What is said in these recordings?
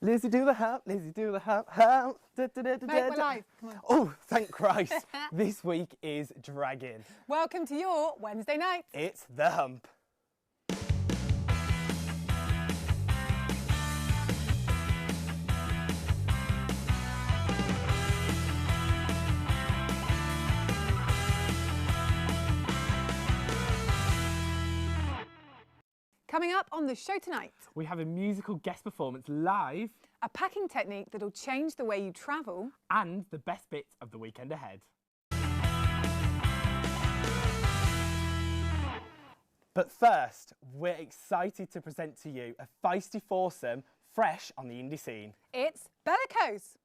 Lizzy do the hump, Lizzy do the hump, hump. Da, da, da, da, Mate, da, we're da. live. Come on. Oh, thank Christ. This week is dragging. Welcome to your Wednesday night. It's the hump. Coming up on the show tonight, We have a musical guest performance live a packing technique that'll change the way you travel. and the best bits of the weekend ahead. But first, we're excited to present to you a feisty foursome fresh on the indie scene. It's Bellicose.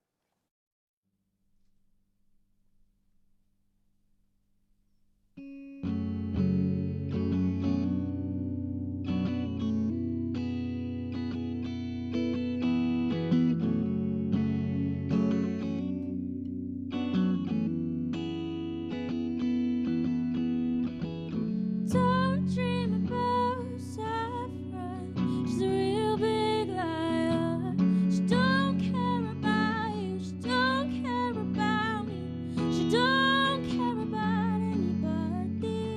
Don't dream about saffron. She's a real big liar. She don't care about you. She don't care about me. She don't care about anybody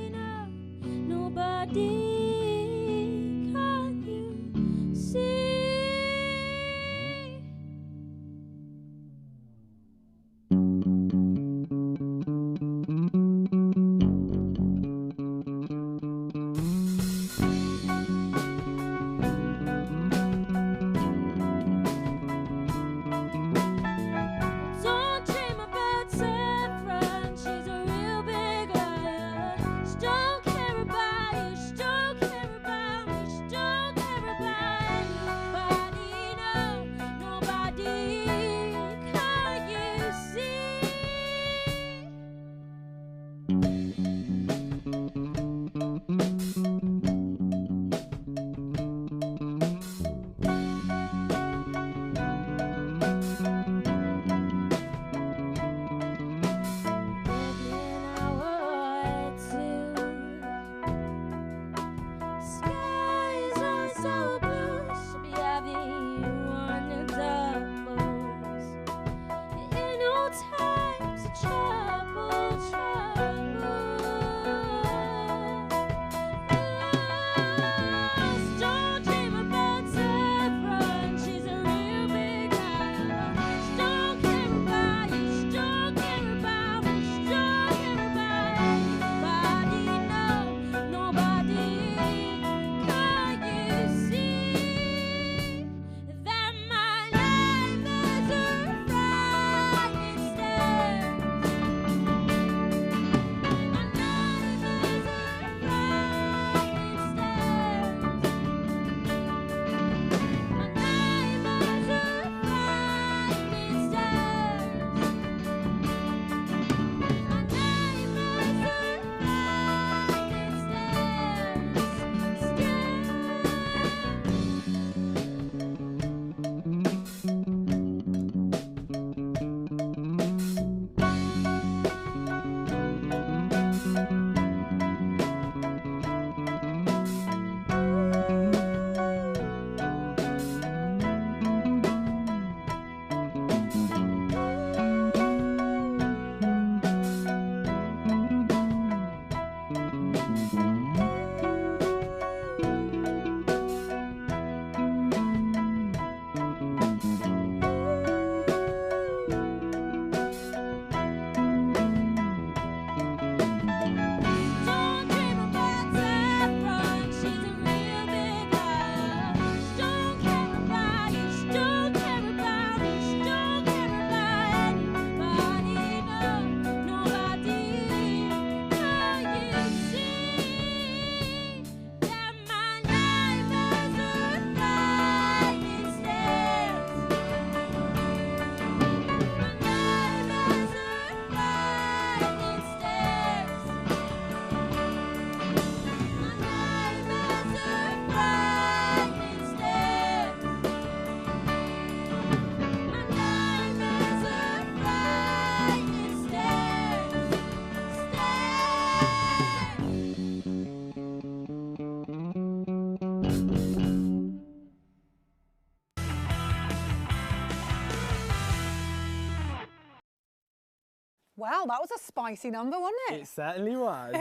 Well, that was a spicy number, wasn't it? It certainly was.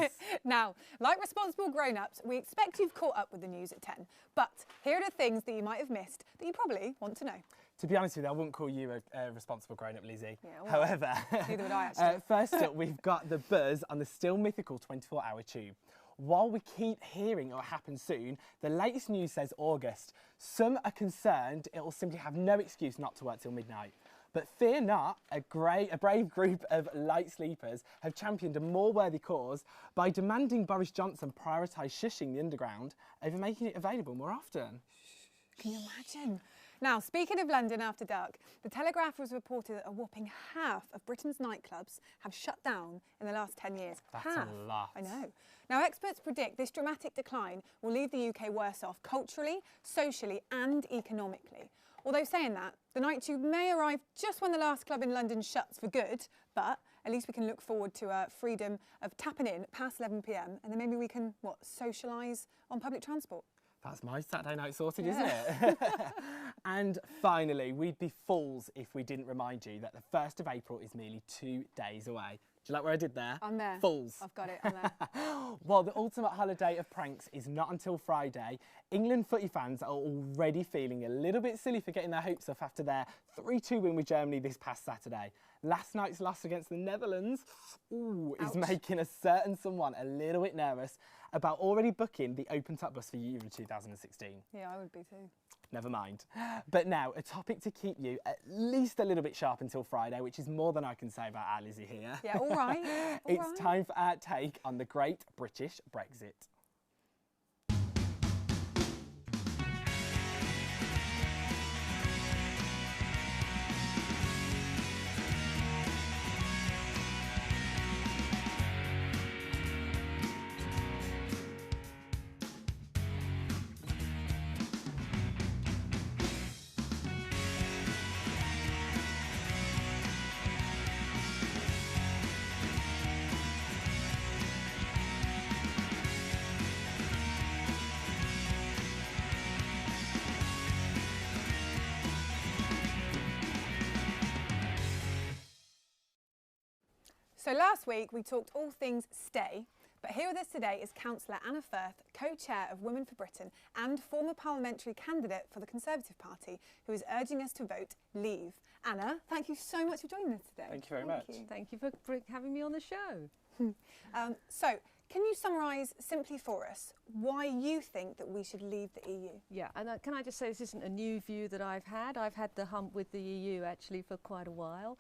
Now, like responsible grown-ups, we expect you've caught up with the news at 10. But here are the things that you might have missed that you probably want to know. To be honest with you, I wouldn't call you a responsible grown-up, Lizzie. Yeah, well, however, neither would I, actually. First up, we've got the buzz on the still mythical 24-hour tube. While we keep hearing it will happen soon, the latest news says August. Some are concerned it will simply have no excuse not to work till midnight. But fear not, a brave group of light sleepers have championed a more worthy cause by demanding Boris Johnson prioritise shushing the underground over making it available more often. Can you imagine? Now, speaking of London after dark, the Telegraph has reported that a whopping half of Britain's nightclubs have shut down in the last 10 years. That's half. a lot. I know. Now, experts predict this dramatic decline will leave the UK worse off culturally, socially and economically. Although saying that, the night tube may arrive just when the last club in London shuts for good, but at least we can look forward to freedom of tapping in past 11 p.m. and then maybe we can, socialise on public transport. That's my Saturday night sorted, isn't it? And finally, we'd be fools if we didn't remind you that the 1st of April is merely 2 days away. Do you like what I did there? I'm there. Fools. I've got it, I'm there. While the ultimate holiday of pranks is not until Friday, England footy fans are already feeling a little bit silly for getting their hopes up after their 3-2 win with Germany this past Saturday. Last night's loss against the Netherlands is making a certain someone a little bit nervous about already booking the open-top bus for Euro 2016. Yeah, I would be too. Never mind. But now, a topic to keep you at least a little bit sharp until Friday, which is more than I can say about our Lizzie here. Yeah, all right. It's time for our take on the Great British Brexit. So last week we talked all things stay, but here with us today is Councillor Anna Firth, co-chair of Women for Britain and former parliamentary candidate for the Conservative Party, who is urging us to vote leave. Anna, thank you so much for joining us today. Thank you very much. Thank you for having me on the show. So, can you summarise simply for us why you think that we should leave the EU? Yeah, and can I just say this isn't a new view that I've had. I've had the hump with the EU actually for quite a while.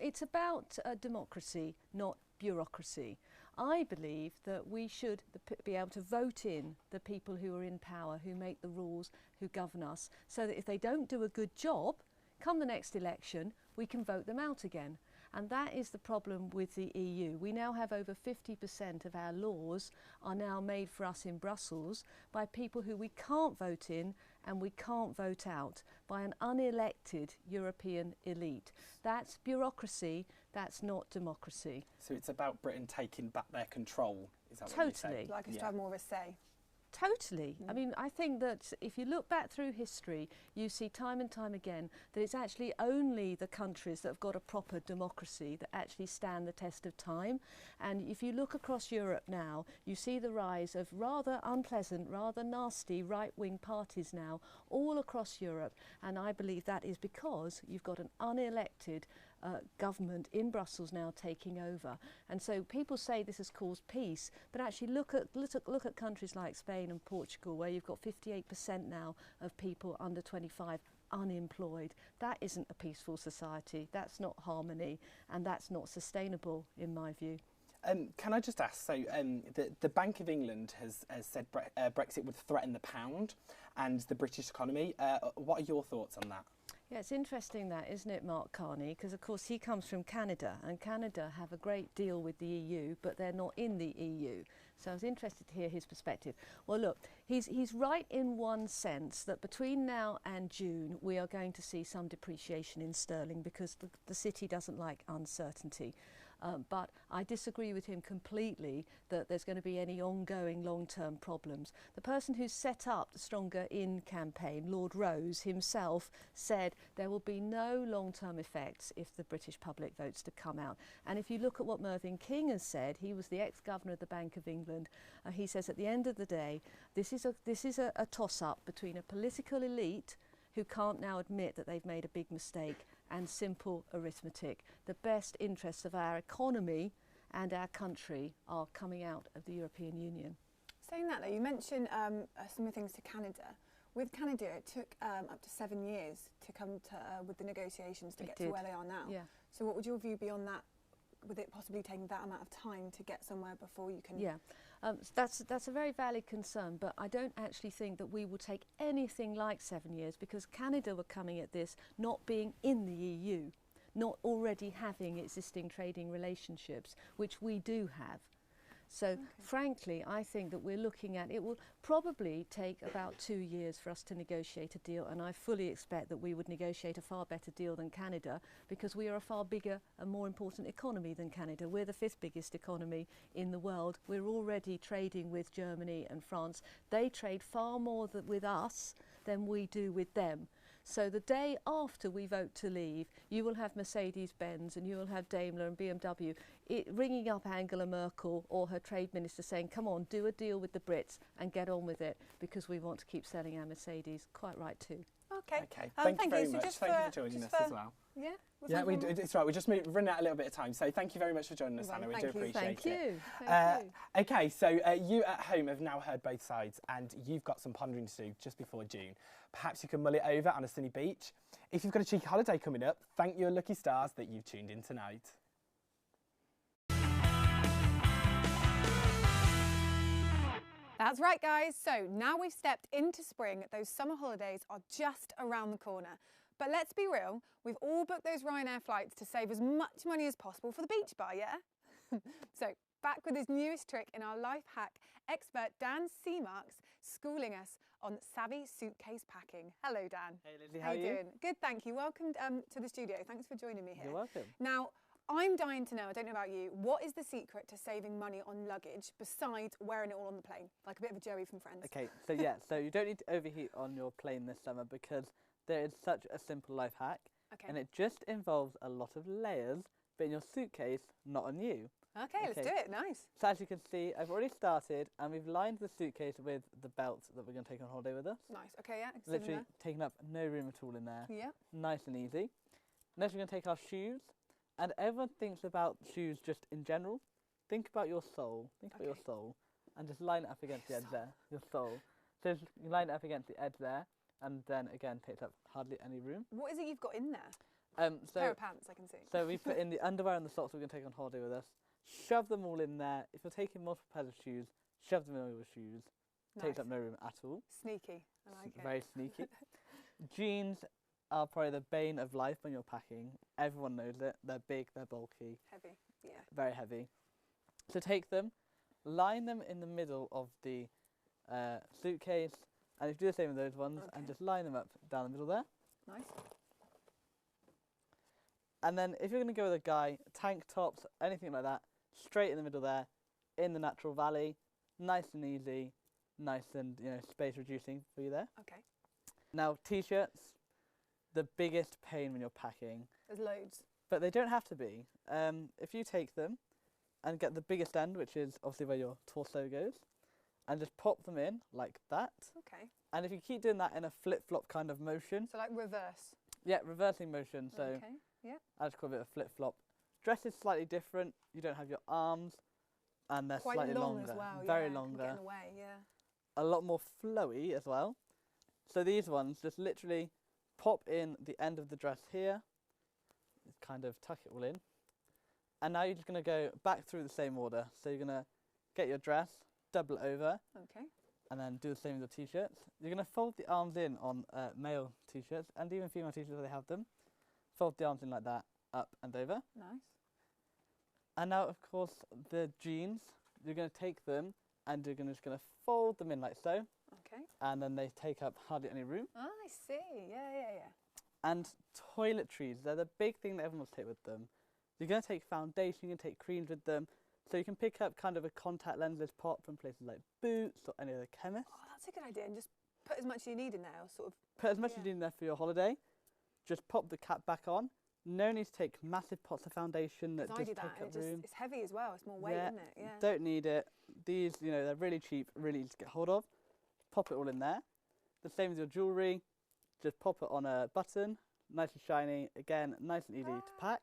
It's about democracy, not bureaucracy. I believe that we should be able to vote in the people who are in power, who make the rules, who govern us, so that if they don't do a good job, come the next election, we can vote them out again. And that is the problem with the EU. We now have over 50% of our laws are now made for us in Brussels by people who we can't vote in and we can't vote out, by an unelected European elite. That's bureaucracy, that's not democracy. So it's about Britain taking back their control, is that what you say? Totally. Like us to have more of a say. Totally. I mean, I think that if you look back through history, you see time and time again that it's actually only the countries that have got a proper democracy that actually stand the test of time. And if you look across Europe now, you see the rise of rather unpleasant, rather nasty right-wing parties now all across Europe. And I believe that is because you've got an unelected government in Brussels now taking over. And so people say this has caused peace, but actually look at countries like Spain and Portugal, where you've got 58% now of people under 25 unemployed. That isn't a peaceful society, that's not harmony, and that's not sustainable in my view. Can I just ask, so the Bank of England has said Brexit would threaten the pound and the British economy. What are your thoughts on that? Yeah, it's interesting that, isn't it, Mark Carney? Because, of course, he comes from Canada, and Canada have a great deal with the EU, but they're not in the EU. So I was interested to hear his perspective. Well, look, he's right in one sense that between now and June, we are going to see some depreciation in sterling because the city doesn't like uncertainty. But I disagree with him completely that there's going to be any ongoing long-term problems. The person who set up the Stronger In campaign, Lord Rose himself, said there will be no long-term effects if the British public votes to come out. And if you look at what Mervyn King has said, he was the ex-governor of the Bank of England, he says at the end of the day, this is a toss-up between a political elite who can't now admit that they've made a big mistake and simple arithmetic. The best interests of our economy and our country are coming out of the European Union. Saying that though, you mentioned similar things to Canada. With Canada, it took up to 7 years to come to with the negotiations to get to where they are now. Yeah. So what would your view be on that, with it possibly taking that amount of time to get somewhere before you can... Yeah, that's a very valid concern, but I don't actually think that we will take anything like 7 years, because Canada were coming at this not being in the EU, not already having existing trading relationships, which we do have. So frankly, I think that we're looking at, it will probably take about 2 years for us to negotiate a deal, and I fully expect that we would negotiate a far better deal than Canada, because we are a far bigger and more important economy than Canada. We're the 5th biggest economy in the world. We're already trading with Germany and France. They trade far more with us than we do with them. So the day after we vote to leave, you will have Mercedes-Benz and you will have Daimler and BMW ringing up Angela Merkel or her trade minister saying, come on, do a deal with the Brits and get on with it, because we want to keep selling our Mercedes. Quite right too. Okay. Thank you very So much. just Thank you for joining us as well. Yeah? Yeah, it's right. We're just running out a little bit of time. So thank you very much for joining us, Hannah. We do appreciate it. Thank you. Thank you. Okay, so you at home have now heard both sides, and you've got some pondering to do just before June. Perhaps you can mull it over on a sunny beach. If you've got a cheeky holiday coming up, thank your lucky stars that you've tuned in tonight. That's right, guys. So now we've stepped into spring, those summer holidays are just around the corner. But let's be real, we've all booked those Ryanair flights to save as much money as possible for the beach bar, yeah? So back with his newest trick in our life hack, expert Dan Seamarks schooling us on savvy suitcase packing. Hello, Dan. Hey, Lizzy, how are you? doing? Good, thank you. Welcome to the studio. Thanks for joining me here. You're welcome. Now, I'm dying to know, I don't know about you, what is the secret to saving money on luggage besides wearing it all on the plane? Like a bit of a Joey from Friends. Okay, so yeah, so you don't need to overheat on your plane this summer, because there is such a simple life hack, and it just involves a lot of layers, but in your suitcase, not on you. Okay, let's do it. Nice. So as you can see, I've already started, and we've lined the suitcase with the belt that we're going to take on holiday with us. Nice. Okay, yeah. Literally taking up no room at all in there. Yeah. Nice and easy. Next, we're going to take our shoes, and everyone thinks about shoes just in general. Think about your sole. Think about your sole, and just line it up against the edge there. Your sole. So just you line it up against the edge there, and then again takes up hardly any room. What is it you've got in there? So pair of pants, I can see. So we put in the underwear and the socks we're going to take on holiday with us. Shove them all in there. If you're taking multiple pairs of shoes, shove them in all your shoes. Nice. Takes up no room at all. Sneaky. I like it. Very sneaky. Jeans are probably the bane of life when you're packing. Everyone knows it. They're big, they're bulky. Heavy, yeah. Very heavy. So take them, line them in the middle of the suitcase, and if you do the same with those ones, and just line them up down the middle there. Nice. And then if you're going to go with a guy, tank tops, anything like that, straight in the middle there, in the natural valley, nice and easy, nice and space reducing for you there. Okay. Now t-shirts, the biggest pain when you're packing. There's loads. But they don't have to be. If you take them and get the biggest end, which is obviously where your torso goes, and just pop them in like that. Okay. And if you keep doing that in a flip-flop kind of motion. So like reverse. Yeah, reversing motion. So okay. Yeah. I just call it a flip-flop. Dress is slightly different. You don't have your arms, and they're quite slightly long longer. as well. Very yeah, longer. Getting away, yeah. A lot more flowy as well. So these ones just literally pop in the end of the dress here, kind of tuck it all in, and now you're just going to go back through the same order. So you're going to get your dress, double it over, okay, and then do the same with the t-shirts. You're going to fold the arms in on male t-shirts and even female t-shirts where they have them. Fold the arms in like that, up and over. Nice. And now, of course, the jeans, you're going to take them and you're just going to fold them in like so. Okay. And then they take up hardly any room. Oh, I see. Yeah. And toiletries, they're the big thing that everyone wants to take with them. You're going to take foundation, you're going to take creams with them, so you can pick up kind of a contact lensless pop from places like Boots or any other chemist. Oh, that's a good idea. And just put as much as you need in there, or sort of. Put as much as you need in there for your holiday. Just pop the cap back on. No need to take massive pots of foundation that 'Cause just I do take that, up and room. it's heavy as well. It's more weight, Yeah, isn't it? Yeah. Don't need it. These, you know, they're really cheap, really easy to get hold of. Pop it all in there. The same as your jewellery. Just pop it on a button, nice and shiny. Again, nice and easy to pack.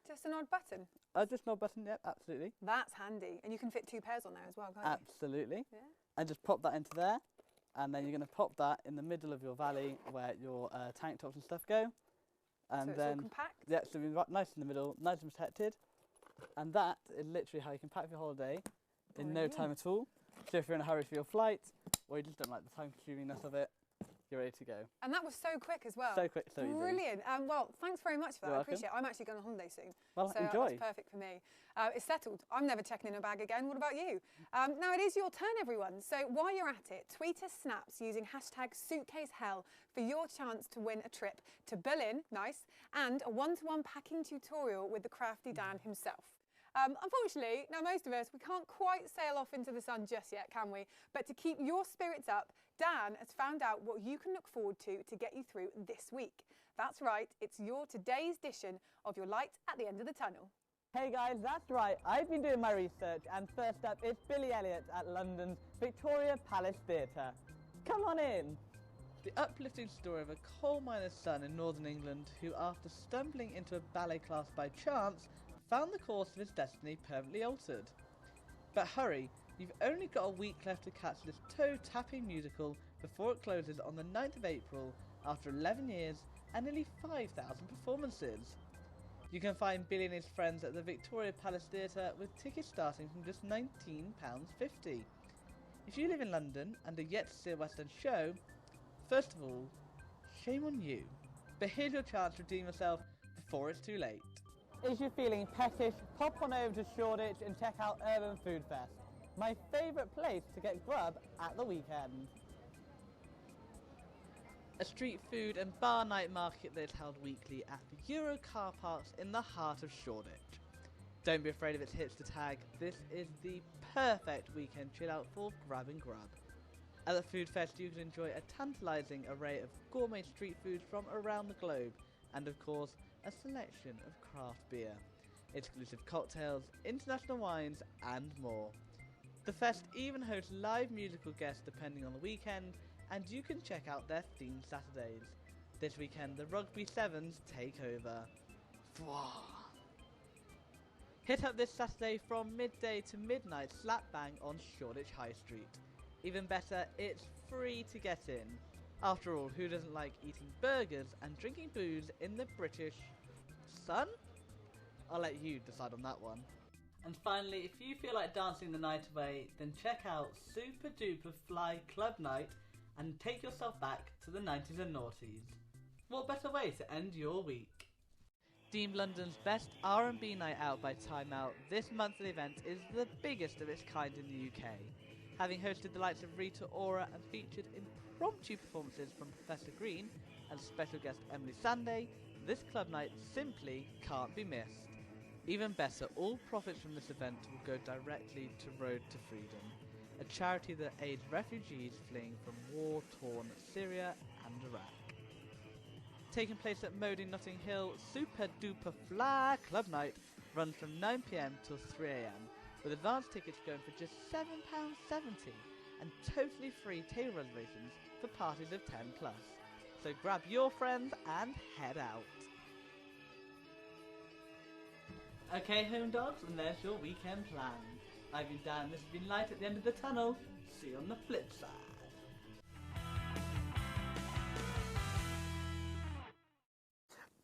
Just an odd button. Just no button, yep, absolutely. That's handy, and you can fit 2 pairs on there as well, can't Absolutely. you? Yeah. And just pop that into there. And then you're going to pop that in the middle of your valley where your tank tops and stuff go. And So it's then, all compact. yeah, so we've got nice in the middle, nice and protected. And that is literally how you can pack your holiday in no time at all. So if you're in a hurry for your flight, or you just don't like the time-consumingness of it, you're ready to go. And that was so quick as well. So quick, so easy. Brilliant. Well, thanks very much for that. You're I welcome. appreciate it. I'm actually going on holiday soon. Well, So enjoy. that's perfect for me. It's settled. I'm never checking in a bag again. What about you? Now it is your turn, everyone. So while you're at it, tweet us snaps using #SuitcaseHell for your chance to win a trip to Berlin, nice, and a one-to-one packing tutorial with the crafty Dan himself. Unfortunately, now most of us, we can't quite sail off into the sun just yet, can we? But to keep your spirits up, Dan has found out what you can look forward to get you through this week. That's right, it's your today's edition of your light at the end of the tunnel. Hey guys, that's right. I've been doing my research, and first up is Billy Elliot at London's Victoria Palace Theatre. Come on in. The uplifting story of a coal miner's son in northern England who, after stumbling into a ballet class by chance, found the course of his destiny permanently altered. But hurry, you've only got a week left to catch this toe-tapping musical before it closes on the 9th of April after 11 years and nearly 5,000 performances. You can find Billy and his friends at the Victoria Palace Theatre with tickets starting from just £19.50. If you live in London and are yet to see a West End show, first of all, shame on you. But here's your chance to redeem yourself before it's too late. If you're feeling pettish, pop on over to Shoreditch and check out Urban Food Fest, my favourite place to get grub at the weekend. A street food and bar night market that is held weekly at the Euro car parks in the heart of Shoreditch. Don't be afraid of its hipster tag, this is the perfect weekend chill out for grab and grub. At the food fest you can enjoy a tantalising array of gourmet street foods from around the globe, and of course a selection of craft beer, exclusive cocktails, international wines and more. The fest even hosts live musical guests depending on the weekend, and you can check out their themed Saturdays. This weekend the Rugby Sevens take over. Hit up this Saturday from midday to midnight slap bang on Shoreditch High Street. Even better, it's free to get in. After all, who doesn't like eating burgers and drinking booze in the British sun? I'll let you decide on that one. And finally, if you feel like dancing the night away, then check out Super Duper Fly Club Night and take yourself back to the 90s and noughties. What better way to end your week? Deemed London's best R&B night out by Time Out, this monthly event is the biggest of its kind in the UK. Having hosted the likes of Rita Ora and featured impromptu performances from Professor Green and special guest Emily Sandé, this club night simply can't be missed. Even better, all profits from this event will go directly to Road to Freedom, a charity that aids refugees fleeing from war-torn Syria and Iraq. Taking place at Mode in Notting Hill, Super Duper Fly Club Night runs from 9 PM till 3 AM, with advance tickets going for just £7.70 and totally free table reservations for parties of 10 plus. So grab your friends and head out. Okay, home dogs, and there's your weekend plan. I've been Dan, this has been Light at the End of the Tunnel. See you on the flip side.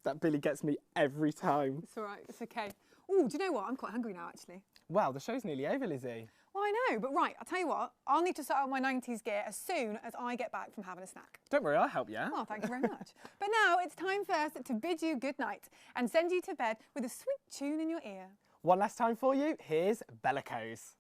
That Billy gets me every time. It's all right, it's okay. Oh, do you know what? I'm quite hungry now, actually. Wow, the show's nearly over, Lizzie. Well, I know, but right, I'll tell you what, I'll need to sort out my 90s gear as soon as I get back from having a snack. Don't worry, I'll help you. Oh, thank you very much. But now it's time first to bid you good night and send you to bed with a sweet tune in your ear. One last time for you, here's Bellicose.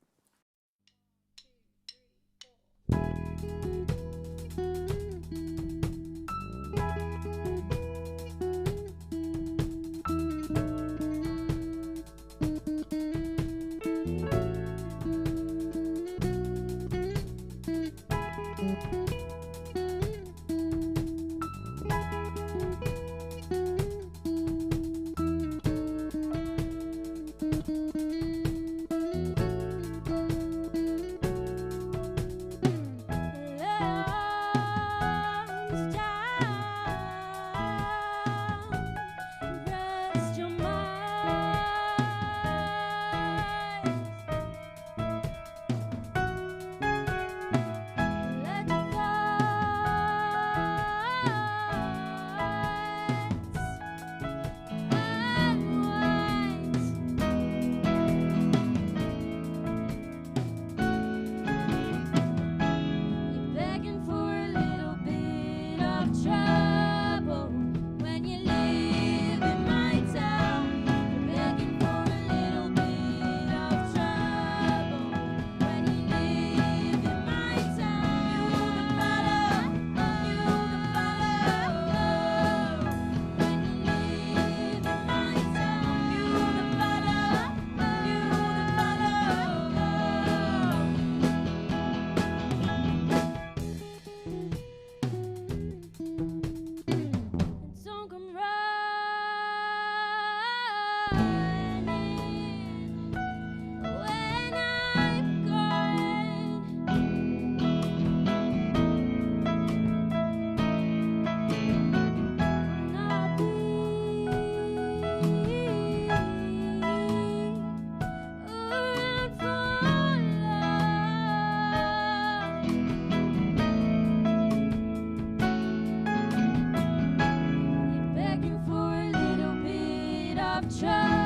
Try